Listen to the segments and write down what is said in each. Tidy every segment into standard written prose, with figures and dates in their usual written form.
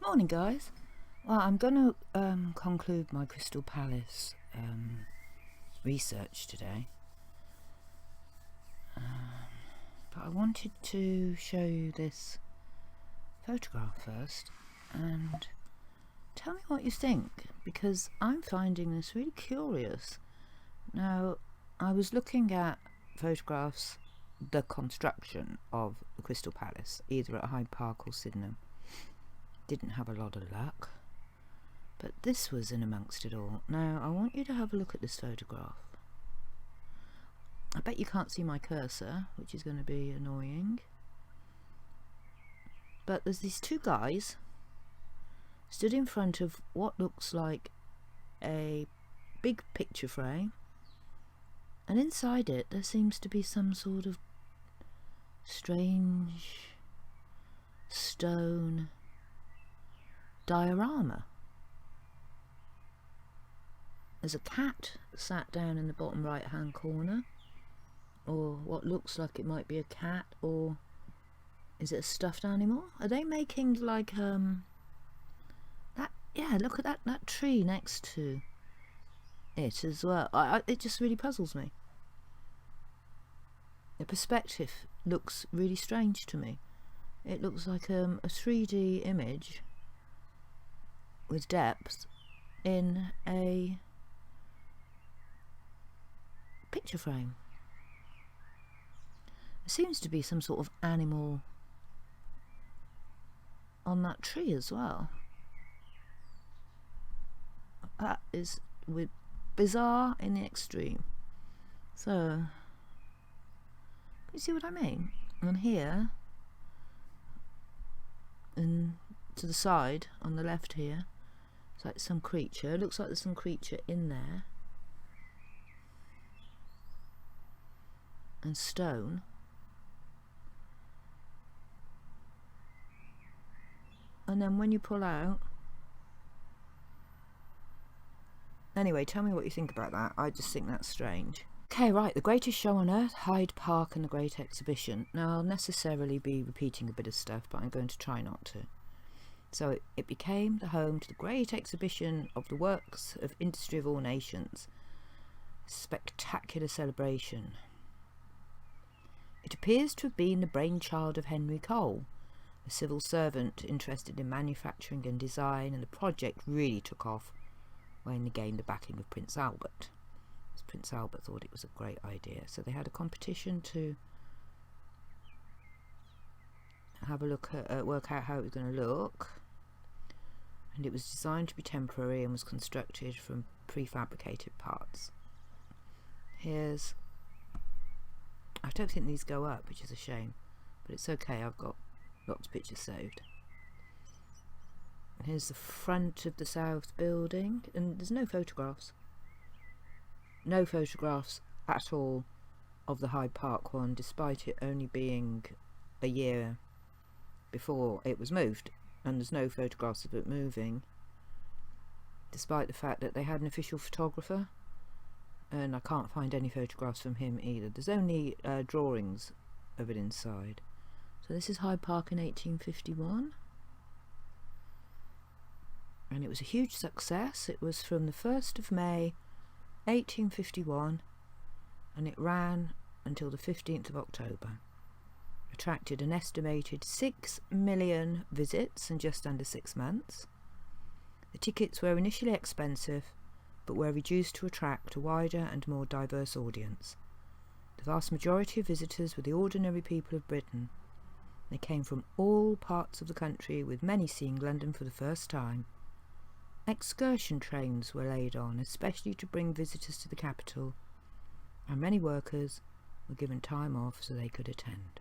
Morning, guys. Well, I'm going to conclude my Crystal Palace research today. But I wanted to show you this photograph first and tell me what you think, because I'm finding this really curious. Now, I was looking at photographs, the construction of the Crystal Palace, either at Hyde Park or Sydenham. Didn't have a lot of luck, but this was in amongst it all. Now I want you to have a look at this photograph. I bet you can't see my cursor, which is going to be annoying, but there's these two guys stood in front of what looks like a big picture frame, and inside it there seems to be some sort of strange stone diorama. There's a cat sat down in the bottom right hand corner, or what looks like it might be a cat, or is it a stuffed animal? Are they making like that? Yeah, look at that tree next to it as well. It just really puzzles me. The perspective looks really strange to me. It looks like a 3D image with depth in a picture frame. There seems to be some sort of animal on that tree as well. That is bizarre in the extreme. So, you see what I mean? And here, and to the side on the left here, it's like some creature. It looks like there's some creature in there. And stone. And then when you pull out... Anyway, tell me what you think about that. I just think that's strange. Okay, right, the greatest show on earth, Hyde Park and the Great Exhibition. Now, I'll necessarily be repeating a bit of stuff, but I'm going to try not to. So it became the home to the great exhibition of the works of industry of all nations. Spectacular celebration. It appears to have been the brainchild of Henry Cole, a civil servant interested in manufacturing and design, and the project really took off when they gained the backing of Prince Albert. Prince Albert thought it was a great idea, so they had a competition to have a look at work out how it was going to look, and it was designed to be temporary and was constructed from prefabricated parts. Here's, I don't think these go up, which is a shame, but it's okay, I've got lots of pictures saved. Here's the front of the south building, and there's no photographs at all of the Hyde Park one, despite it only being a year before it was moved, and there's no photographs of it moving, despite the fact that they had an official photographer, and I can't find any photographs from him either. There's only drawings of it inside. So this is Hyde Park in 1851, and it was a huge success. It was from the 1st of May 1851, and it ran until the 15th of October. Attracted an estimated 6 million visits in just under 6 months. The tickets were initially expensive, but were reduced to attract a wider and more diverse audience. The vast majority of visitors were the ordinary people of Britain. They came from all parts of the country, with many seeing London for the first time. Excursion trains were laid on, especially to bring visitors to the capital, and many workers were given time off so they could attend.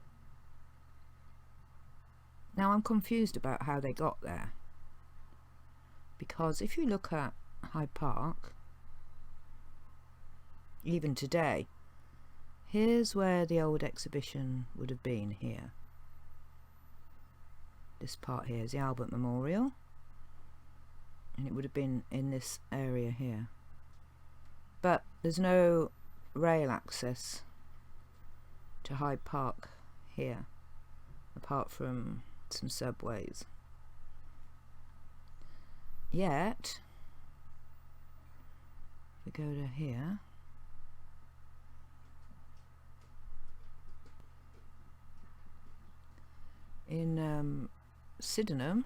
Now, I'm confused about how they got there, because if you look at Hyde Park, even today, here's where the old exhibition would have been here. This part here is the Albert Memorial, and it would have been in this area here. But there's no rail access to Hyde Park here, apart from some subways. yet, if we go to here, in Sydenham,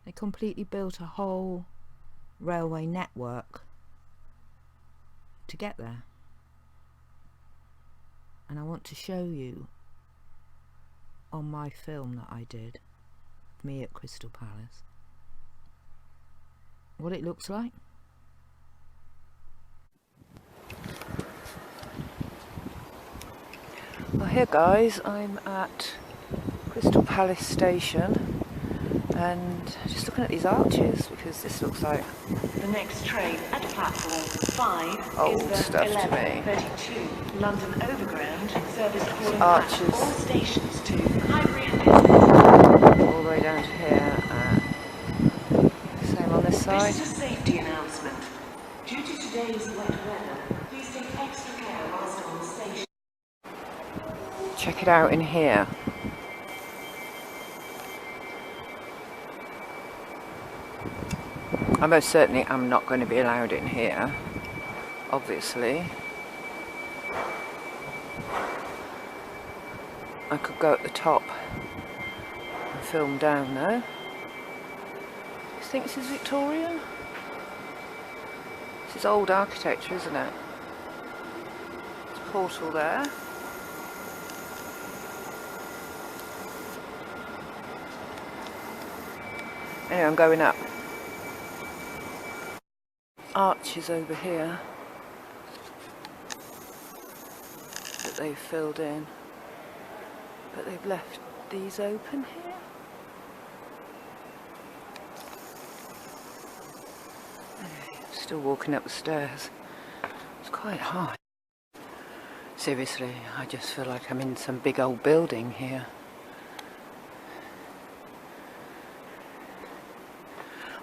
they completely built a whole railway network to get there, and I want to show you on my film that I did, me at Crystal Palace, what it looks like. Well, here guys, I'm at Crystal Palace station and just looking at these arches, because this looks like the next train at platform 5 old is the stuff to me. 11:32 London Overground service calling Arches. at all stations to Hyde all the way down to here. Same on this side. This is a safety announcement. Due to today's wet weather, please take extra care whilst on the station. Check it out in here. I most certainly am not going to be allowed in here, obviously. I could go at the top and film down though. You think this is Victorian? This is old architecture, isn't it? There's a portal there. Anyway, I'm going up. Arches over here that they've filled in, but they've left these open here. Still walking up the stairs. It's quite high. Seriously, I just feel like I'm in some big old building here.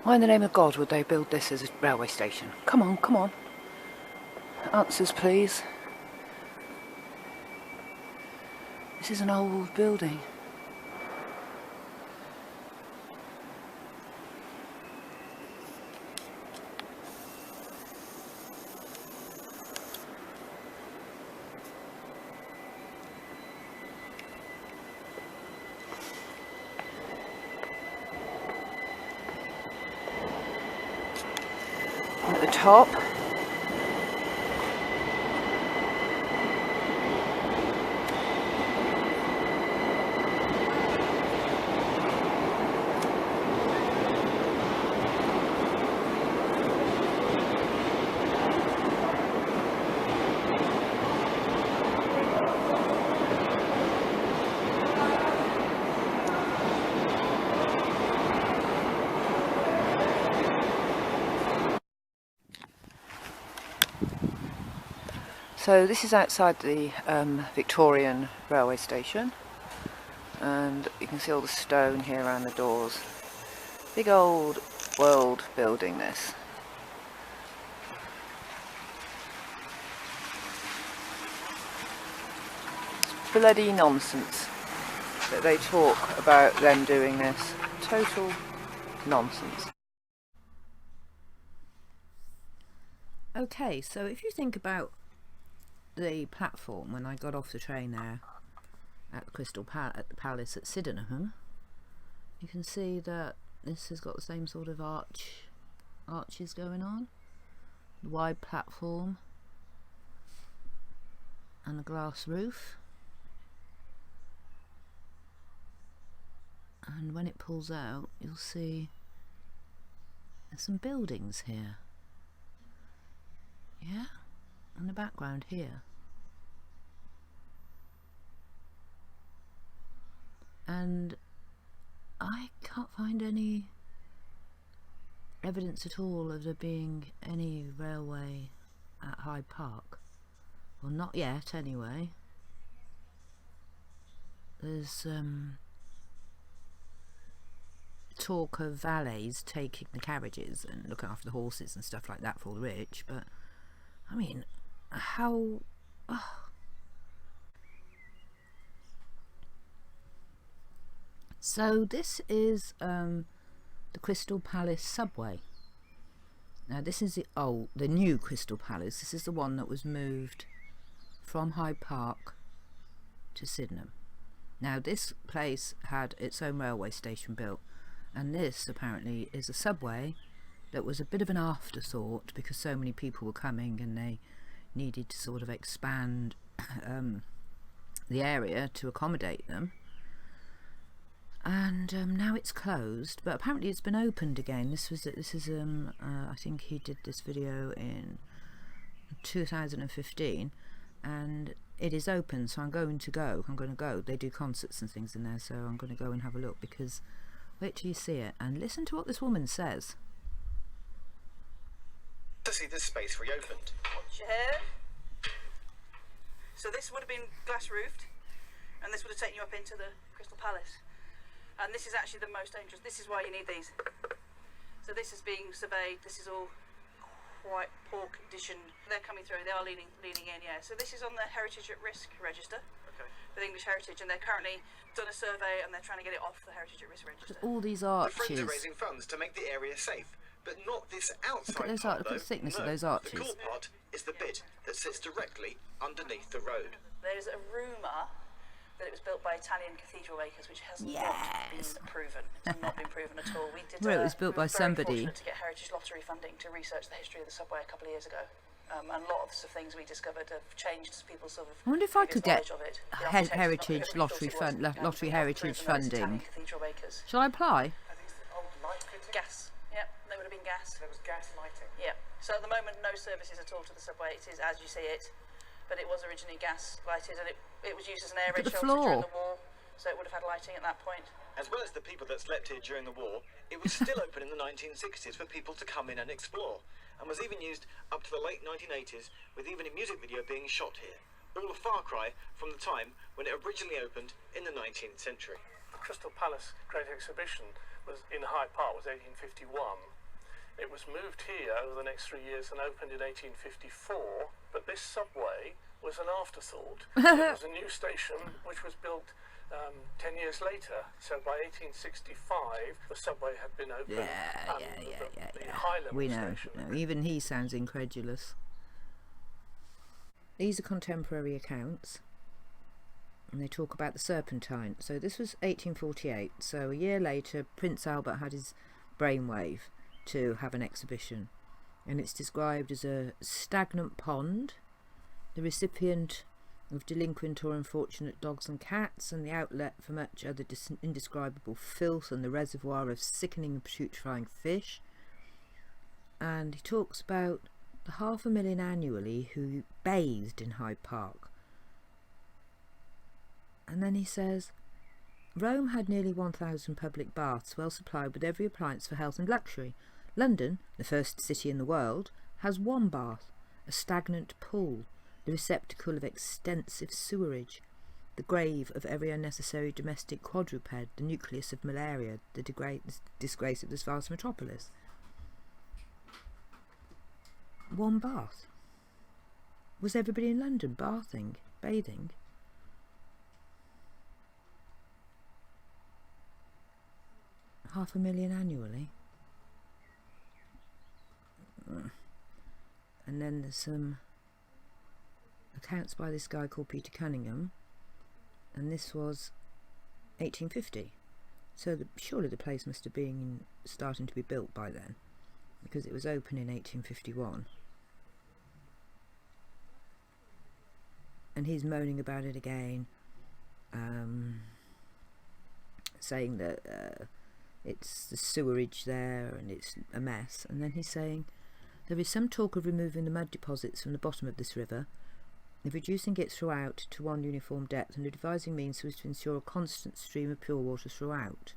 Why in the name of God would they build this as a railway station? Come on, come on. Answers, please. This is an old building. At the top, so this is outside the Victorian railway station, and you can see all the stone here around the doors. Big old world building this. It's bloody nonsense that they talk about them doing this. Total nonsense. Okay, so if you think about the platform when I got off the train there at the at the Palace at Sydenham, you can see that this has got the same sort of arches going on, the wide platform and the glass roof, and when it pulls out you'll see there's some buildings here, yeah, in the background here. And I can't find any evidence at all of there being any railway at Hyde Park. Well, not yet anyway. There's talk of valets taking the carriages and looking after the horses and stuff like that for the rich, but I mean, how... So this is the Crystal Palace subway. Now this is the new Crystal Palace. This is the one that was moved from Hyde Park to Sydenham. Now this place had its own railway station built, and this apparently is a subway that was a bit of an afterthought because so many people were coming and they needed to sort of expand the area to accommodate them. And now it's closed, but apparently it's been opened again. This is I think he did this video in 2015, and it is open, so I'm going to go. They do concerts and things in there, so I'm going to go and have a look, because wait till you see it and listen to what this woman says. To see this space reopened. Watch your hair. So this would have been glass roofed, and this would have taken you up into the Crystal Palace. And this is actually the most dangerous. This is why you need these. So this is being surveyed. This is all quite poor condition. They're coming through. They are leaning in, yeah. So this is on the Heritage at Risk register, okay, with English Heritage, and they're currently done a survey and they're trying to get it off the Heritage at Risk register. All these The arches. Friends are raising funds to make the area safe, but not this outside Look at part, the thickness of those arches. The cool part is the bit that sits directly underneath the road. There's a rumour that it was built by Italian cathedral makers, which has not been proven. It's not been proven at all. We did. Well, it was built by somebody. To get Heritage Lottery funding to research the history of the subway a couple of years ago, and lots of things we discovered have changed people's sort of. I wonder if I could get Heritage lottery heritage funding. Cathedral makers. Shall I apply? I think it's the old light fitting. Gas. Yep, there would have been gas. There was gas lighting. Yep. So at the moment, no services at all to the subway. It is as you see it. But it was originally gas lighted, and it was used as an air raid shelter during the war, so it would have had lighting at that point. As well as the people that slept here during the war, it was still open in the 1960s for people to come in and explore, and was even used up to the late 1980s, with even a music video being shot here. All a far cry from the time when it originally opened in the 19th century. The Crystal Palace Great Exhibition was in Hyde Park, was 1851. It was moved here over the next 3 years and opened in 1854, but this subway was an afterthought. It was a new station which was built 10 years later, so by 1865 the subway had been opened. The High-level We know. station. No, even he sounds incredulous. These are contemporary accounts, and they talk about the Serpentine. So this was 1848, so a year later Prince Albert had his brainwave to have an exhibition, and it's described as a stagnant pond, the recipient of delinquent or unfortunate dogs and cats, and the outlet for much other indescribable filth, and the reservoir of sickening and putrefying fish. And he talks about the 500,000 annually who bathed in Hyde Park. And then he says, Rome had nearly 1,000 public baths, well supplied with every appliance for health and luxury. London, the first city in the world, has one bath, a stagnant pool, the receptacle of extensive sewerage, the grave of every unnecessary domestic quadruped, the nucleus of malaria, the disgrace of this vast metropolis. One bath. Was everybody in London bathing? 500,000 annually. And then there's some accounts by this guy called Peter Cunningham, and this was 1850. So surely the place must have been starting to be built by then, because it was open in 1851. And he's moaning about it again, saying that it's the sewerage there and it's a mess. And then he's saying, there is some talk of removing the mud deposits from the bottom of this river, of reducing it throughout to one uniform depth, and of devising means so as to ensure a constant stream of pure water throughout.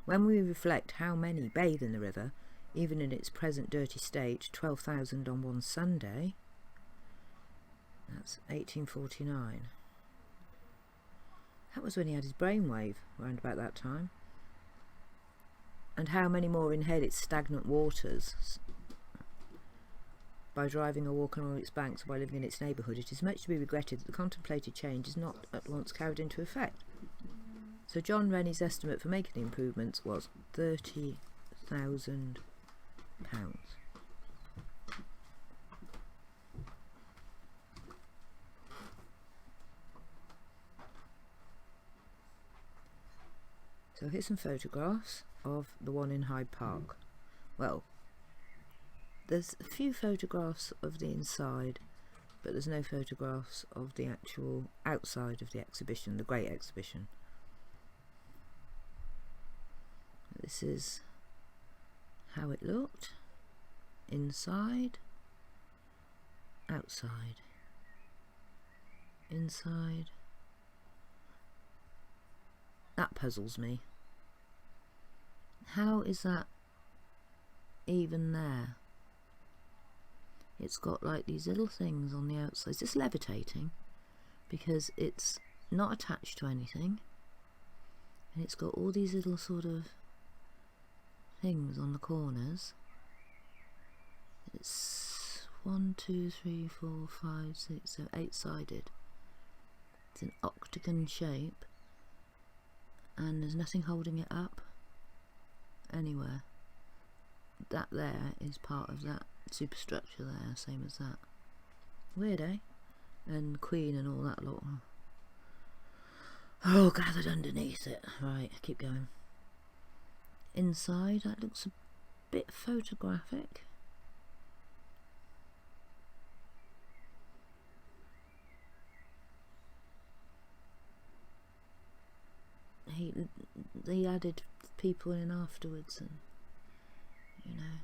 When we reflect how many bathe in the river, even in its present dirty state, 12,000 on one Sunday, that's 1849. That was when he had his brainwave, around about that time. And how many more inhale its stagnant waters by driving or walking along its banks or by living in its neighbourhood. It is much to be regretted that the contemplated change is not at once carried into effect. So John Rennie's estimate for making the improvements was £30,000. So here's some photographs of the one in Hyde Park. Well, there's a few photographs of the inside, but there's no photographs of the actual outside of the exhibition, the Great Exhibition. This is how it looked inside, outside, inside. That puzzles me. How is that even there? It's got like these little things on the outside. Is this levitating? Because it's not attached to anything, and it's got all these little sort of things on the corners. It's 1, 2, 3, 4, 5, 6, 7, 8-sided. It's an octagon shape, and there's nothing holding it up anywhere. That there is part of that superstructure there, same as that. Weird, eh? And Queen and all that lot. Oh, gathered underneath it. Right, keep going. Inside, that looks a bit photographic. They added people in afterwards, and you know.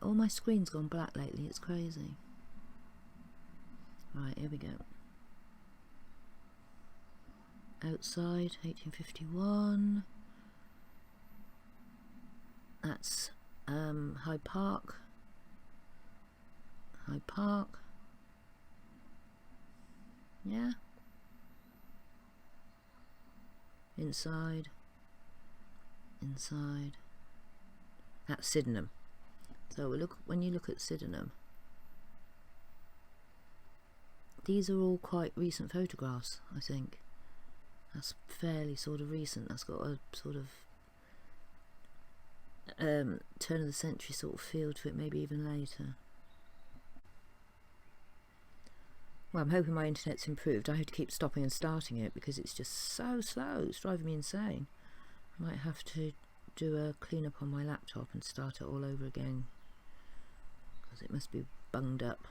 All my screen's gone black lately, it's crazy. Right, here we go. Outside, 1851. That's Hyde Park. Hyde Park. Yeah. Inside. Inside. That's Sydenham. So when you look at Sydenham, these are all quite recent photographs, I think. That's fairly sort of recent. That's got a sort of turn of the century sort of feel to it, maybe even later. Well, I'm hoping my internet's improved. I have to keep stopping and starting it because it's just so slow. It's driving me insane. I might have to do a clean up on my laptop and start it all over again, because it must be bunged up.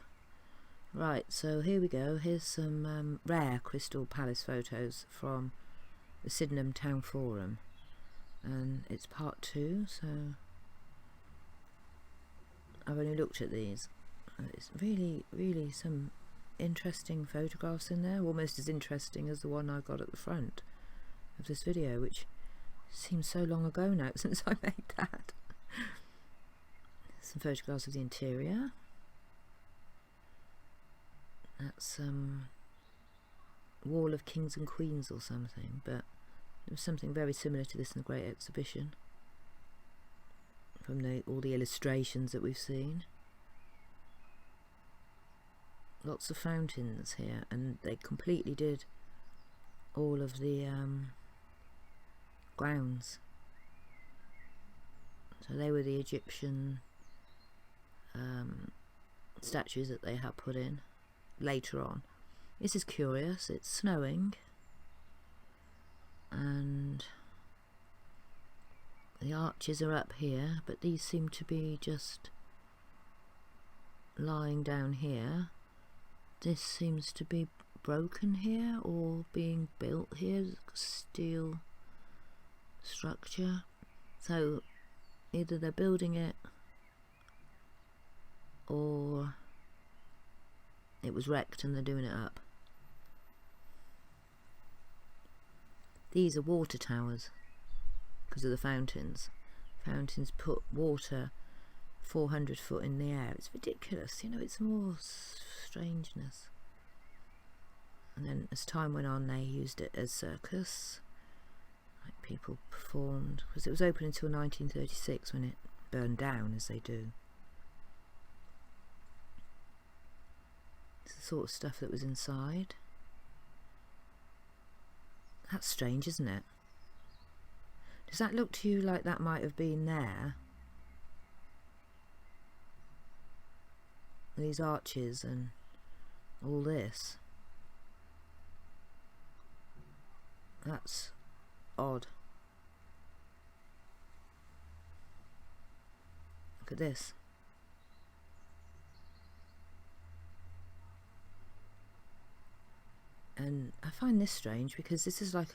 Right, so here we go. Here's some rare Crystal Palace photos from the Sydenham Town Forum, and it's part 2, so I've only looked at these. It's really, really some interesting photographs in there, almost as interesting as the one I got at the front of this video, which seems so long ago now since I made that. Some photographs of the interior. That's Wall of Kings and Queens or something, but there was something very similar to this in the Great Exhibition from all the illustrations that we've seen. Lots of fountains here, and they completely did all of the grounds. So they were the Egyptian statues that they had put in later on. This is curious. It's snowing, and the arches are up here, but these seem to be just lying down here. This seems to be broken here or being built here, steel structure. So either they're building it or it was wrecked and they're doing it up. These are water towers because of the fountains. Fountains put water 400 foot in the air. It's ridiculous, you know, it's more strangeness. And then as time went on, they used it as circus. Like people performed, because it was open until 1936 when it burned down, as they do. It's the sort of stuff that was inside. That's strange, isn't it? Does that look to you like that might have been there? These arches and all this. That's odd. Look at this. And I find this strange because this is like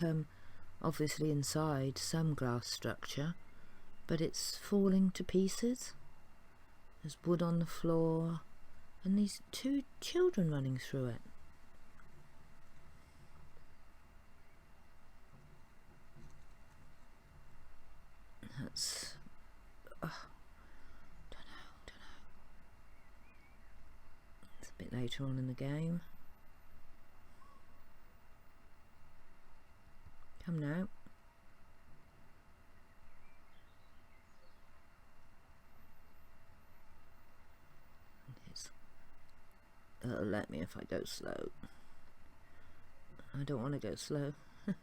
obviously inside some glass structure, but it's falling to pieces. There's wood on the floor and these two children running through it. That's don't know. It's a bit later on in the game. Come now. It'll let me if I go slow. I don't want to go slow. I'm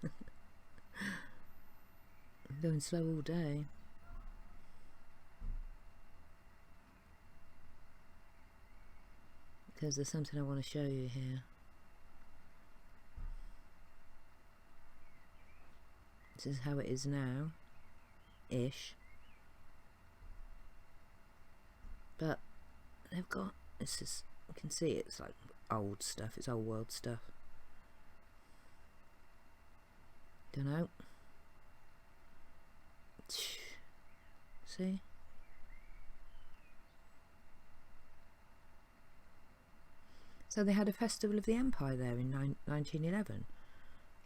going slow all day. Because there's something I want to show you here. This is how it is now, ish. But they've got, this is, you can see it's like old stuff, it's old world stuff. Don't know. See? So they had a Festival of the Empire there in 1911.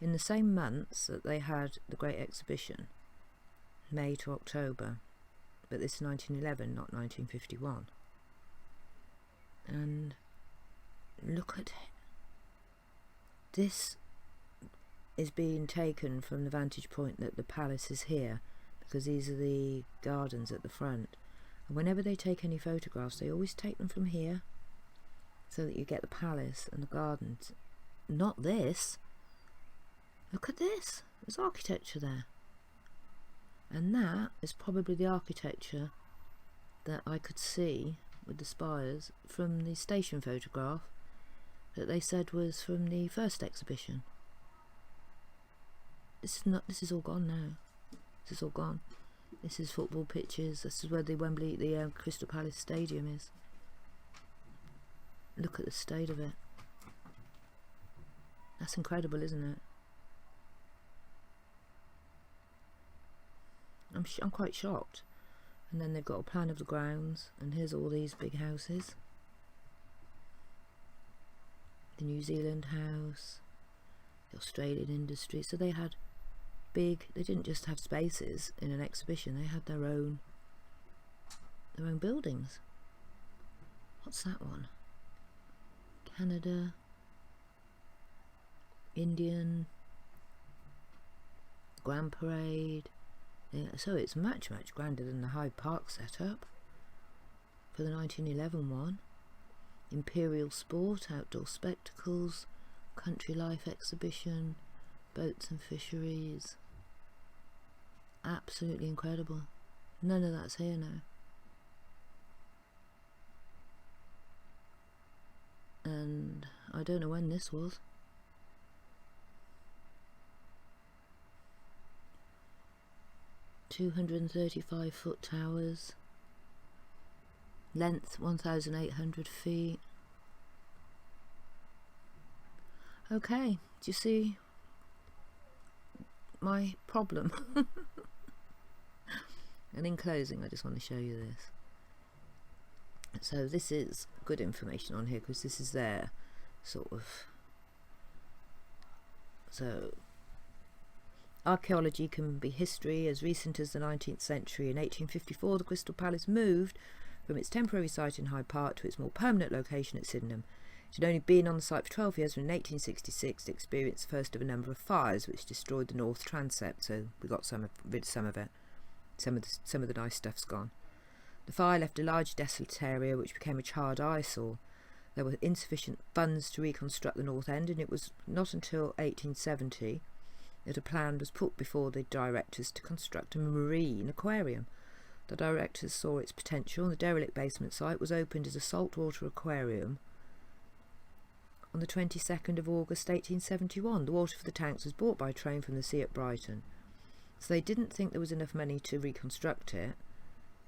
In the same months that they had the Great Exhibition, May to October, but this is 1911, not 1951. And look at it. This is being taken from the vantage point that the palace is here, because these are the gardens at the front. And whenever they take any photographs, they always take them from here, so that you get the palace and the gardens. Not this. Look at this, there's architecture there. And that is probably the architecture that I could see with the spires from the station photograph that they said was from the first exhibition. This is all gone now. This is all gone. This is football pitches. This is where the Crystal Palace Stadium is. Look at the state of it. That's incredible, isn't it? I'm quite shocked. And then they've got a plan of the grounds, and here's all these big houses. The New Zealand house, the Australian industry. So they had big, they didn't just have spaces in an exhibition, they had their own buildings. What's that one? Canada, Indian, Grand Parade. Yeah, so it's much grander than the Hyde Park setup for the 1911 one. Imperial Sport, outdoor spectacles, country life exhibition, boats and fisheries. Absolutely incredible. None of that's here now. And I don't know when this was. $235-foot towers, length 1,800 feet. Okay, do you see my problem? And in closing, I just want to show you this. So this is good information on here, because this is their sort of, so archaeology can be history as recent as the 19th century. In 1854, the Crystal Palace moved from its temporary site in Hyde Park to its more permanent location at Sydenham. It had only been on the site for 12 years when in 1866 it experienced the first of a number of fires which destroyed the north transept, so we got rid of some of it. Some of the nice stuff's gone. The fire left a large desolate area which became a charred eyesore. there were insufficient funds to reconstruct the north end, and it was not until 1870 that a plan was put before the directors to construct a marine aquarium. The directors saw its potential, and the derelict basement site was opened as a saltwater aquarium on the 22nd of August 1871. The water for the tanks was bought by train from the sea at Brighton. So they didn't think there was enough money to reconstruct it,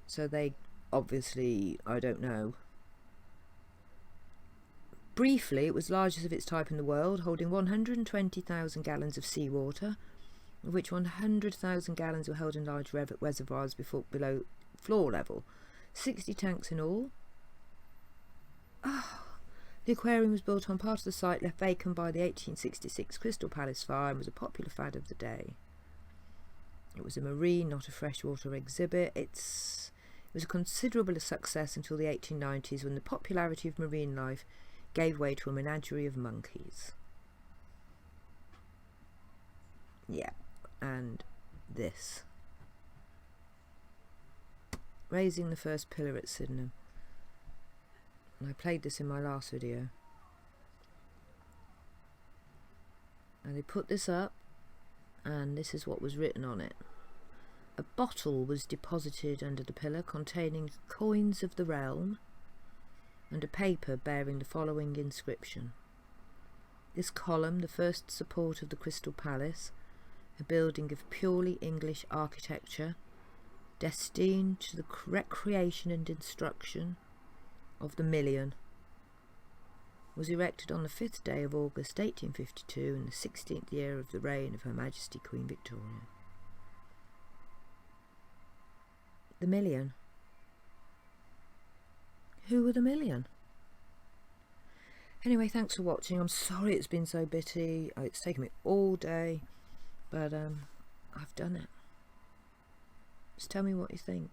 so they obviously, I don't know. Briefly, it was largest of its type in the world, holding 120,000 gallons of seawater, of which 100,000 gallons were held in large reservoirs below floor level. 60 tanks in all. The aquarium was built on part of the site left vacant by the 1866 Crystal Palace fire and was a popular fad of the day. It was a marine, not a freshwater exhibit. It was a considerable success until the 1890s, when the popularity of marine life gave way to a menagerie of monkeys. Yeah, and this. Raising the first pillar at Sydenham. And I played this in my last video. And they put this up, and this is what was written on it. A bottle was deposited under the pillar containing coins of the realm, and a paper bearing the following inscription. This column, the first support of the Crystal Palace, a building of purely English architecture, destined to the recreation and instruction of the million, was erected on the 5th day of August 1852 in the 16th year of the reign of Her Majesty Queen Victoria. The million. Who were the million? Anyway, thanks for watching. I'm sorry it's been so bitty. It's taken me all day, but I've done it. Just tell me what you think.